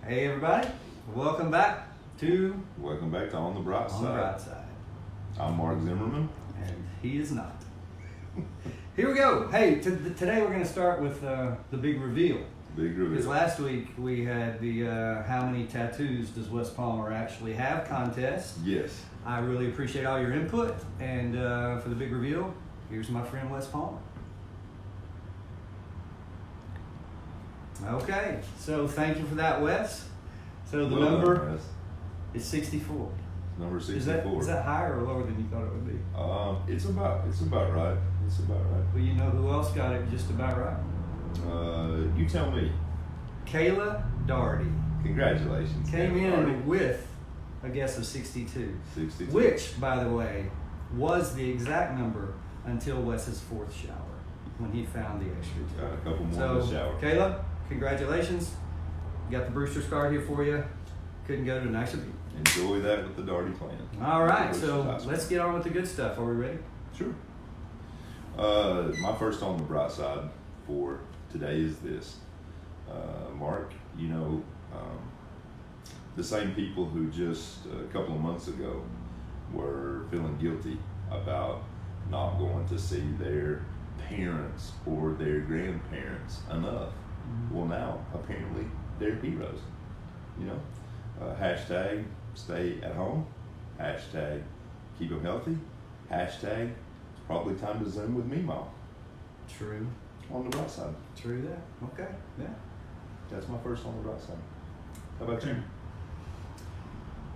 Hey everybody, welcome back to On the Bright On Side. the Bright Side. I'm Mark Zimmerman. And he is not. Here we go. Hey, today we're going to start with the big reveal. Big Because reveal. last week we had the how many tattoos does Wes Palmer actually have contest. Yes. I really appreciate all your input. And for the big reveal, here's my friend Wes Palmer. Okay, so thank you for that, Wes. So the Well done, number Wes. is 64. Number Is 64. that higher or lower than you thought it would be? It's about right. It's about right. Well, you know who else got it just about right? You tell me. Kayla Doherty Congratulations. came Kayla in Doherty. with a guess of 62. 62. Which, by the way, was the exact number until Wes's fourth shower when he found the extra two. Got a couple more So, in the shower. Kayla, congratulations. Got the Brewster's card here for you. Couldn't go to a nicer view. Enjoy that with the Doherty clan. All right, Brewster's so High School. let's get on with the good stuff. Are we ready? Sure. My first on the bright side for today is this. Mark, the same people who just a couple of months ago were feeling guilty about not going to see their parents or their grandparents enough. Well, now apparently they're heroes. Hashtag stay at home. Hashtag keep them healthy. Hashtag it's probably time to Zoom with me, Mom. True. On the bright side. True that. Okay. Yeah. That's my first on the bright side. How about you?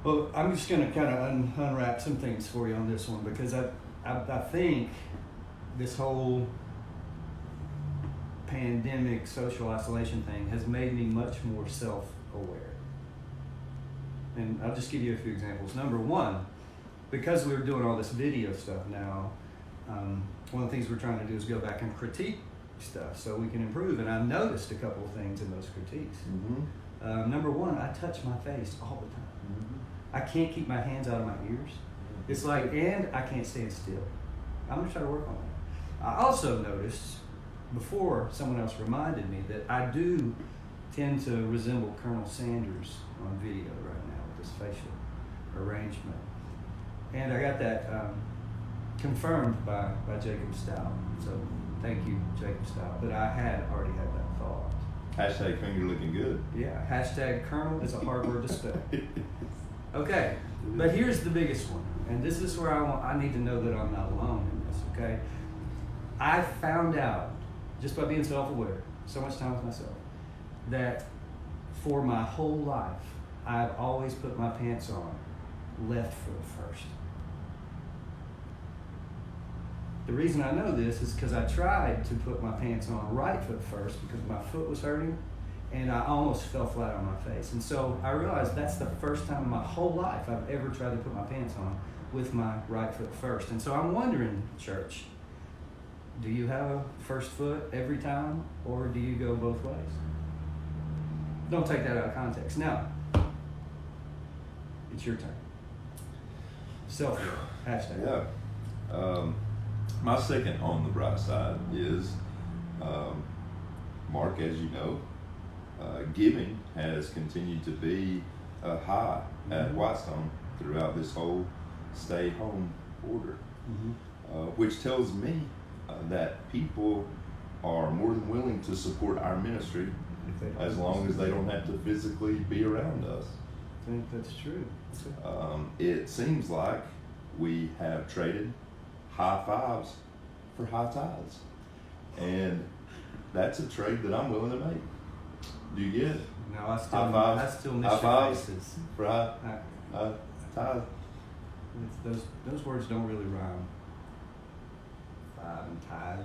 Well, I'm just going to kind of unwrap some things for you on this one because I think this whole pandemic social isolation thing has made me much more self-aware. And I'll just give you a few examples. Number one, because we're doing all this video stuff now, one of the things we're trying to do is go back and critique stuff so we can improve. And I've noticed a couple of things in those critiques. Mm-hmm. Number one, I touch my face all the time. Mm-hmm. I can't keep my hands out of my ears. It's like, and I can't stand still. I'm gonna try to work on that. I also noticed, before someone else reminded me, that I do tend to resemble Colonel Sanders on video right now with this facial arrangement. And I got that confirmed by Jacob Stout. So thank you, Jacob Stout. But I had already had that thought. Hashtag finger looking good. Yeah, hashtag Colonel is a hard word to spell. Okay, but here's the biggest one, and this is where I need to know that I'm not alone in this, okay? I found out, just by being self-aware, so much time with myself, that for my whole life, I've always put my pants on left foot first. The reason I know this is because I tried to put my pants on right foot first because my foot was hurting, and I almost fell flat on my face. And so I realized that's the first time in my whole life I've ever tried to put my pants on with my right foot first. And so I'm wondering, church, do you have a first foot every time, or do you go both ways? Don't take that out of context. Now, it's your turn. Self-care, hashtag. Yeah. My second on the bright side is, Mark, as you know, giving has continued to be high at Whitestone throughout this whole stay-home order, which tells me that people are more than willing to support our ministry as long as they don't have to physically be around us. I think that's true. It seems like we have traded high fives for high tithes, and that's a trade that I'm willing to make. Do you get it? No, High I fives. still High miss your fives. faces. For high tithe? Those words don't really rhyme. Five and tithe.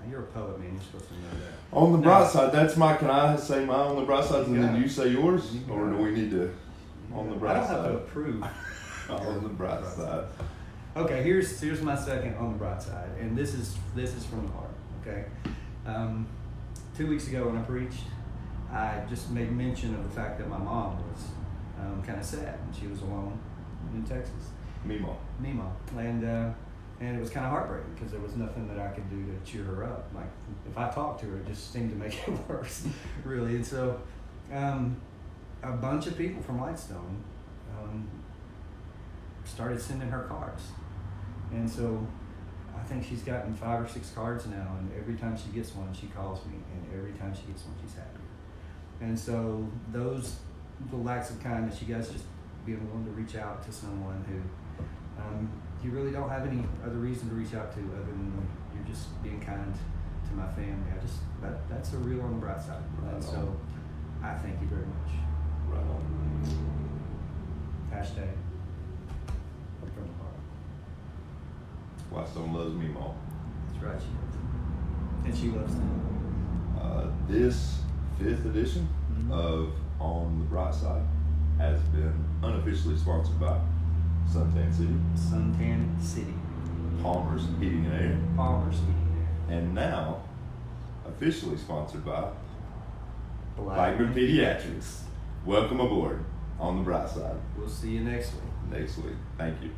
You're a poet, man. You're supposed to know that. On the Now- bright side, can I say my on the bright side and You then got it. you say yours? You got Or do it. we need to, on the bright I don't have to side? approve. On the bright side. Okay, here's my second on the bright side, and this is from the heart. Okay, 2 weeks ago when I preached, I just made mention of the fact that my mom was kind of sad, and she was alone in Texas. Mimo. And it was kind of heartbreaking because there was nothing that I could do to cheer her up. Like, if I talked to her, it just seemed to make it worse, really. And so A bunch of people from Whitestone started sending her cards, and so I think she's gotten 5 or 6 cards now, and every time she gets one, she calls me, and every time she gets one, she's happy. And so those little acts of kindness, you guys just being willing to reach out to someone who you really don't have any other reason to reach out to other than you're just being kind to my family. That's a real on the bright side. Right And on. so I thank you very much. Right on. Hashtag from the heart. Whitestone loves me, Mom. That's right, she does. And she loves them. This 5th edition Mhm. of On the Bright Side has been unofficially sponsored by Suntan City, Suntan City. Palmer's Heating and Air, Palmer's Heating and now officially sponsored by Air. Blackman Pediatrics. Welcome aboard On the Bright Side We'll see you next week. next week. Thank you.